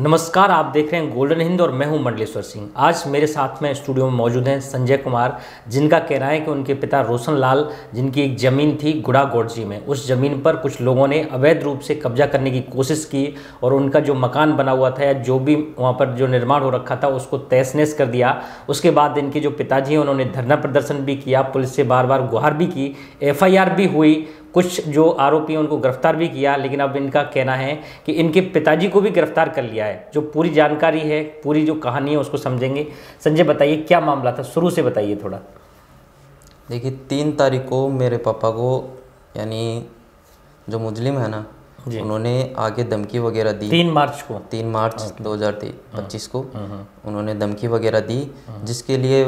नमस्कार, आप देख रहे हैं गोल्डन हिंद और मैं हूं मंडलेश्वर सिंह। आज मेरे साथ में स्टूडियो में मौजूद हैं संजय कुमार, जिनका कहना है कि उनके पिता रोशन लाल, जिनकी एक ज़मीन थी गुड़ागोड़जी में, उस ज़मीन पर कुछ लोगों ने अवैध रूप से कब्जा करने की कोशिश की और उनका जो मकान बना हुआ था या जो भी वहाँ पर जो निर्माण हो रखा था उसको तहस नहस कर दिया। उसके बाद इनके जो पिताजी हैं उन्होंने धरना प्रदर्शन भी किया, पुलिस से बार बार गुहार भी की, FIR भी हुई, कुछ जो आरोपी हैं उनको गिरफ्तार भी किया। लेकिन अब इनका कहना है कि इनके पिताजी को भी गिरफ्तार कर लिया है। जो पूरी जानकारी है, पूरी जो कहानी है उसको समझेंगे। संजय बताइए क्या मामला था, शुरू से बताइए थोड़ा। देखिए 3 तारीख को मेरे पापा को, यानी जो मुजरिम है ना, उन्होंने आगे धमकी वगैरह दी। 3 मार्च को 3 मार्च 2025 को उन्होंने धमकी वगैरह दी, जिसके लिए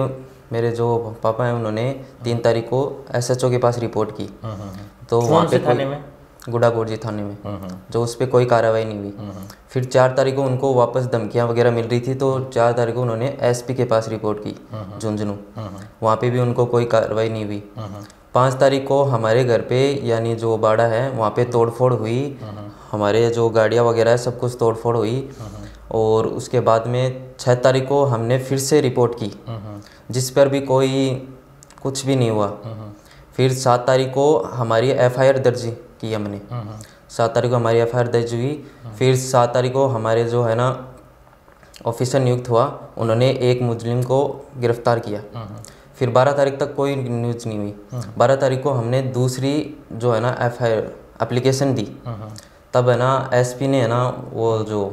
मेरे जो पापा हैं उन्होंने 3 तारीख को SHO के पास रिपोर्ट की। तो वहाँ पे थाने में, गुड़ागोड़जी थाने में, जो उस पर कोई कार्रवाई नहीं हुई। फिर 4 तारीख को उनको वापस धमकियाँ वगैरह मिल रही थी, तो 4 तारीख को उन्होंने SP के पास रिपोर्ट की झुंझुनू। वहाँ पे भी उनको कोई कार्रवाई नहीं हुई। 5 तारीख को हमारे घर पे, यानी जो बाड़ा है वहाँ पे तोड़फोड़ हुई, हमारे जो गाड़ियाँ वगैरह है सब कुछ तोड़फोड़ हुई। और उसके बाद में 6 तारीख को हमने फिर से रिपोर्ट की, जिस पर भी कोई कुछ भी नहीं हुआ। फिर 7 तारीख को हमारी FIR दर्ज की हमने। 7 तारीख को हमारी FIR दर्ज हुई। फिर 7 तारीख को हमारे जो है ना ऑफिसर नियुक्त हुआ, उन्होंने एक मुजरिम को गिरफ्तार किया। फिर 12 तारीख तक कोई न्यूज़ नहीं हुई। 12 तारीख को हमने दूसरी जो है ना FIR एप्लीकेशन दी। तब है ना SP ने है ना वो जो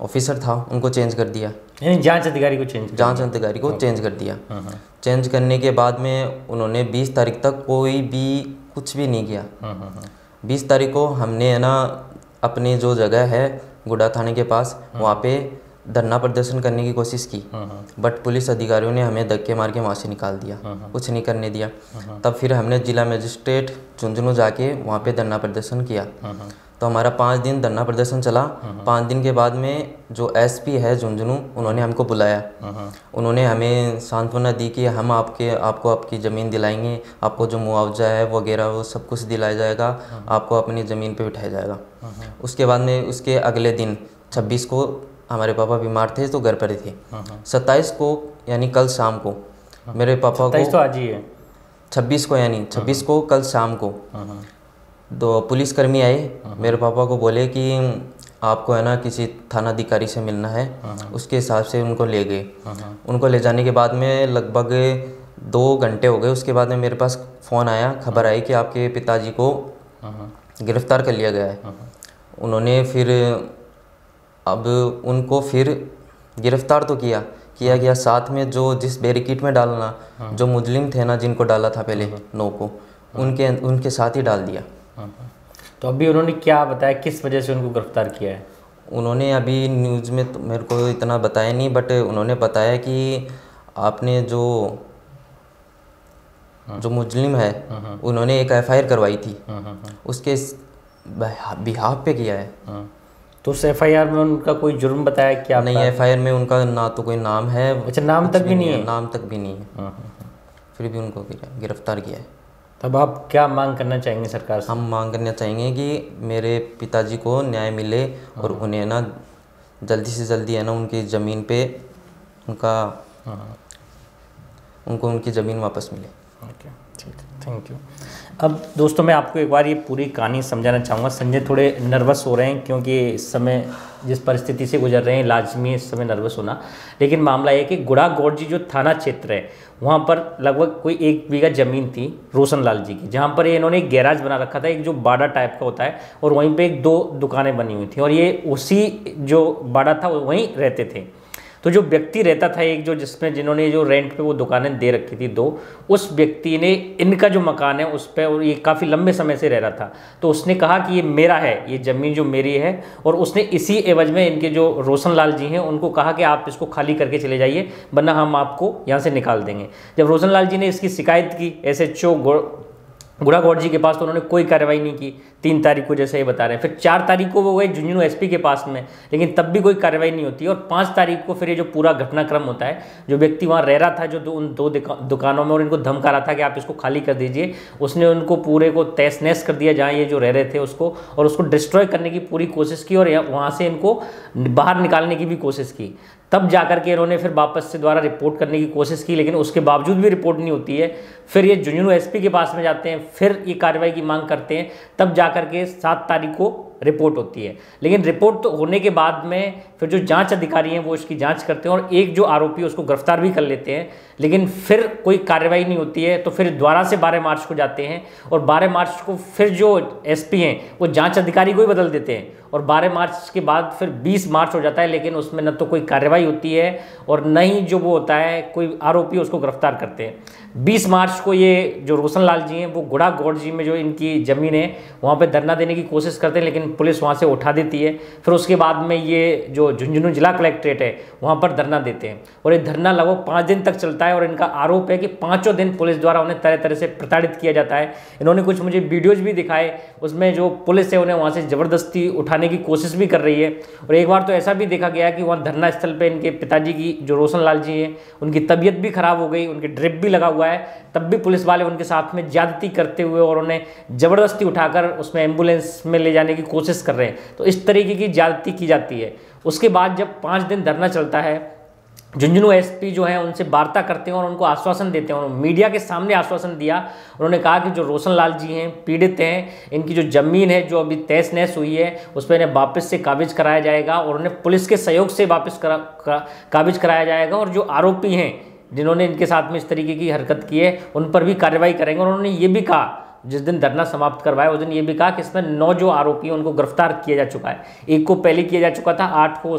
ऑफिसर था उनको चेंज कर दिया, यानी जांच अधिकारी को चेंज कर दिया। चेंज करने के बाद में उन्होंने 20 तारीख तक कोई भी कुछ भी नहीं किया। 20 तारीख को हमने है ना अपनी जो जगह है गुड़ा थाने के पास, वहाँ पे धरना प्रदर्शन करने की कोशिश की, बट पुलिस अधिकारियों ने हमें धक्के मार के वहाँ से निकाल दिया, कुछ नहीं करने दिया। तब फिर हमने जिला मजिस्ट्रेट झुंझुनू जाके वहाँ पे धरना प्रदर्शन किया। तो हमारा 5 दिन धरना प्रदर्शन चला। 5 दिन के बाद में जो SP है झुंझुनू, उन्होंने हमको बुलाया। उन्होंने हमें सांत्वना दी कि हम आपको आपकी ज़मीन दिलाएंगे, आपको जो मुआवजा है वगैरह वो सब कुछ दिलाया जाएगा, आपको अपनी ज़मीन पे बिठाया जाएगा। उसके बाद में उसके अगले दिन 26 को हमारे पापा बीमार थे तो घर पर थे। 27 को यानी कल शाम को मेरे पापा को, तो आज ही है 26 को, यानी 26 को कल शाम को दो पुलिसकर्मी आए, मेरे पापा को बोले कि आपको है ना किसी थानाधिकारी से मिलना है। उसके हिसाब से उनको ले गए। उनको ले जाने के बाद में लगभग 2 घंटे हो गए। उसके बाद में मेरे पास फ़ोन आया, खबर आई कि आपके पिताजी को गिरफ्तार कर लिया गया है। उन्होंने फिर अब उनको फिर गिरफ्तार तो किया गया, साथ में जो जिस बैरिकेड में डालना, जो मुजरिम थे ना जिनको डाला था पहले 9 को, उनके साथ ही डाल दिया। तो अभी उन्होंने क्या बताया, किस वजह से उनको गिरफ्तार किया है? उन्होंने अभी न्यूज़ में तो मेरे को इतना बताया नहीं, बट उन्होंने बताया कि आपने जो मुजरिम है उन्होंने एक FIR करवाई थी, उसके बिहाफ पे किया है। तो उस FIR में उनका कोई जुर्म बताया क्या? नहीं, FIR में उनका ना तो कोई नाम है। अच्छा, नाम तक भी नहीं है? नाम तक भी नहीं है। फिर भी उनको गिरफ्तार किया है। तब आप क्या मांग करना चाहेंगे सरकार से? हम मांग करना चाहेंगे कि मेरे पिताजी को न्याय मिले और उन्हें ना जल्दी से जल्दी है ना उनकी ज़मीन पे उनको उनकी ज़मीन वापस मिले। ओके, ठीक है, थैंक यू। अब दोस्तों मैं आपको एक बार ये पूरी कहानी समझाना चाहूँगा। संजय थोड़े नर्वस हो रहे हैं क्योंकि इस समय जिस परिस्थिति से गुजर रहे हैं, लाजमी इस समय नर्वस होना। लेकिन मामला ये कि गुड़ागोड़जी जो थाना क्षेत्र है, वहाँ पर लगभग कोई 1 बीघा ज़मीन थी रोशन लाल जी की, जहाँ पर ये इन्होंने एक गैराज बना रखा था, एक जो बाड़ा टाइप का होता है, और वहीं पे 1-2 दुकानें बनी हुई थी, और ये उसी जो बाड़ा था वहीं रहते थे। तो जो व्यक्ति रहता था एक, जो जिन्होंने जो रेंट पे वो दुकानें दे रखी थी 2, उस व्यक्ति ने इनका जो मकान है उस पर, और ये काफ़ी लंबे समय से रह रहा था, तो उसने कहा कि ये मेरा है, ये ज़मीन जो मेरी है, और उसने इसी एवज में इनके जो रोशन लाल जी हैं उनको कहा कि आप इसको खाली करके चले जाइए, वरना हम आपको यहाँ से निकाल देंगे। जब रोशन लाल जी ने इसकी शिकायत की SHO गुड़ा गौड़ जी के पास तो उन्होंने कोई कार्रवाई नहीं की 3 तारीख को, जैसे ये बता रहे हैं। फिर 4 तारीख को वो गए झुंझुनू एसपी के पास में, लेकिन तब भी कोई कार्रवाई नहीं होती है। और 5 तारीख को फिर ये जो पूरा घटनाक्रम होता है, जो व्यक्ति वहाँ रह रहा था, जो उन 2 दुकानों में, और इनको धमका रहा था कि आप इसको खाली कर दीजिए, उसने उनको पूरे को तहस नहस कर दिया जहाँ ये जो रह रहे थे उसको, और उसको डिस्ट्रॉय करने की पूरी कोशिश की और वहाँ से इनको बाहर निकालने की भी कोशिश की। तब जाकर के इन्होंने फिर वापस से दोबारा रिपोर्ट करने की कोशिश की, लेकिन उसके बावजूद भी रिपोर्ट नहीं होती है। फिर ये झुंझुनू एसपी के पास में जाते हैं, फिर ये कार्रवाई की मांग करते हैं, तब जाकर के 7 तारीख को रिपोर्ट होती है। लेकिन रिपोर्ट तो होने के बाद में फिर जो जांच अधिकारी हैं वो इसकी जांच करते हैं और एक जो आरोपी उसको गिरफ्तार भी कर लेते हैं, लेकिन फिर कोई कार्रवाई नहीं होती है। तो फिर दोबारा से 12 मार्च को जाते हैं और 12 मार्च को फिर जो एसपी हैं वो जांच अधिकारी को ही बदल देते हैं, और 12 मार्च के बाद फिर 20 मार्च हो जाता है, लेकिन उसमें न तो कोई कार्रवाई होती है और न ही जो वो होता है कोई आरोपी उसको गिरफ्तार करते हैं। 20 मार्च को ये जो रोशन लाल जी हैं वो गुड़ा गौड़ जी में जो इनकी ज़मीन है वहाँ पे धरना देने की कोशिश करते हैं, लेकिन पुलिस वहाँ से उठा देती है। फिर उसके बाद में ये जो झुंझुनू जिला कलेक्ट्रेट है वहाँ पर धरना देते हैं, और ये धरना लगभग 5 दिन तक चलता है। और इनका आरोप है कि 5 दिन पुलिस द्वारा उन्हें तरह तरह से प्रताड़ित किया जाता है। इन्होंने कुछ मुझे वीडियोज़ भी दिखाए, उसमें जो पुलिस है उन्हें वहाँ से ज़बरदस्ती उठाने की कोशिश भी कर रही है। और एक बार तो ऐसा भी देखा गया कि वहाँ धरना स्थल पे इनके पिताजी की, जो रोशन लाल जी हैं, उनकी तबीयत भी खराब हो गई, उनके ड्रिप भी लगा हुआ है, तब भी पुलिस वाले उनके साथ में ज्यादती करते हुए और उन्हें ज़बरदस्ती उठाकर उसमें एम्बुलेंस में ले जाने की कोशिश कर रहे हैं। तो इस तरीके की ज्यादती की जाती है। उसके बाद जब 5 दिन धरना चलता है, झुंझुनू एसपी जो है उनसे वार्ता करते हैं और उनको आश्वासन देते हैं। उन्होंने मीडिया के सामने आश्वासन दिया, उन्होंने कहा कि जो रोशन लाल जी हैं पीड़ित हैं, इनकी जो ज़मीन है जो अभी तहस नहस हुई है उस पर इन्हें वापस से काबिज कराया जाएगा और उन्हें पुलिस के सहयोग से वापस काबिज कराया जाएगा। और जो आरोपी हैं जिन्होंने इनके साथ में इस तरीके की हरकत की है उन पर भी कार्रवाई करेंगे। और उन्होंने ये भी कहा, जिस दिन धरना समाप्त करवाया उस दिन ये भी कहा कि इसमें 9 जो आरोपी हैं उनको गिरफ्तार किया जा चुका है। एक को पहले किया जा चुका था, 8 को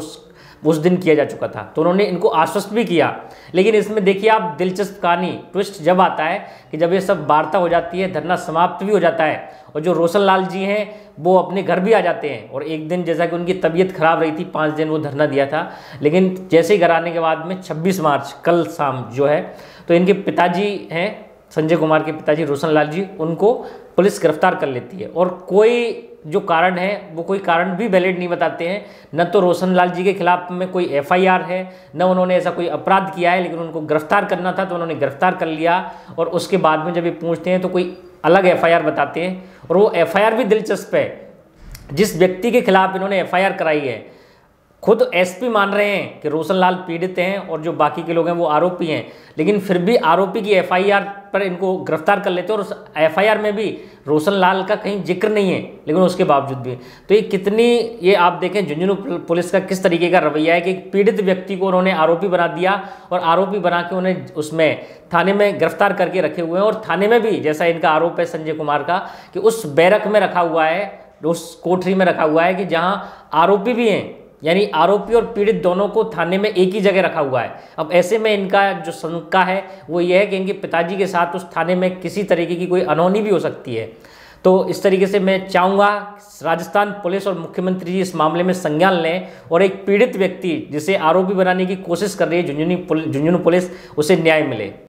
उस दिन किया जा चुका था। तो उन्होंने इनको आश्वस्त भी किया। लेकिन इसमें देखिए आप दिलचस्प कहानी ट्विस्ट जब आता है कि जब ये सब वार्ता हो जाती है, धरना समाप्त भी हो जाता है और जो रोशन लाल जी हैं वो अपने घर भी आ जाते हैं। और एक दिन जैसा कि उनकी तबीयत खराब रही थी, 5 दिन वो धरना दिया था, लेकिन जैसे ही घर आने के बाद में 26 मार्च कल शाम जो है, तो इनके पिताजी हैं संजय कुमार के पिताजी रोशन लाल जी, उनको पुलिस गिरफ्तार कर लेती है। और कोई जो कारण है वो कोई कारण भी वैलिड नहीं बताते हैं। न तो रोशन लाल जी के खिलाफ में कोई एफआईआर है, न उन्होंने ऐसा कोई अपराध किया है, लेकिन उनको गिरफ्तार करना था तो उन्होंने गिरफ्तार कर लिया। और उसके बाद में जब ये पूछते हैं तो कोई अलग एफआईआर बताते हैं। और वो एफआईआर भी दिलचस्प है, जिस व्यक्ति के खिलाफ इन्होंने एफआईआर कराई है खुद एसपी मान रहे हैं कि रोशन लाल पीड़ित हैं और जो बाकी के लोग हैं वो आरोपी हैं, लेकिन फिर भी आरोपी की एफआईआर पर इनको गिरफ्तार कर लेते हैं। और उस एफआईआर में भी रोशन लाल का कहीं जिक्र नहीं है, लेकिन उसके बावजूद भी। तो ये कितनी, ये आप देखें झुंझुनू पुलिस का किस तरीके का रवैया है कि एक पीड़ित व्यक्ति को उन्होंने आरोपी बना दिया और आरोपी बना के उन्हें उसमें थाने में गिरफ्तार करके रखे हुए हैं। और थाने में भी जैसा इनका आरोप है संजय कुमार का कि उस बैरक में रखा हुआ है, उस कोठरी में रखा हुआ है कि जहाँ आरोपी भी हैं, यानी आरोपी और पीड़ित दोनों को थाने में एक ही जगह रखा हुआ है। अब ऐसे में इनका जो शंका है वो ये है कि इनके पिताजी के साथ उस थाने में किसी तरीके की कोई अनहोनी भी हो सकती है। तो इस तरीके से मैं चाहूँगा राजस्थान पुलिस और मुख्यमंत्री जी इस मामले में संज्ञान लें और एक पीड़ित व्यक्ति जिसे आरोपी बनाने की कोशिश कर रही है झुंझुनू पुलिस, उसे न्याय मिले।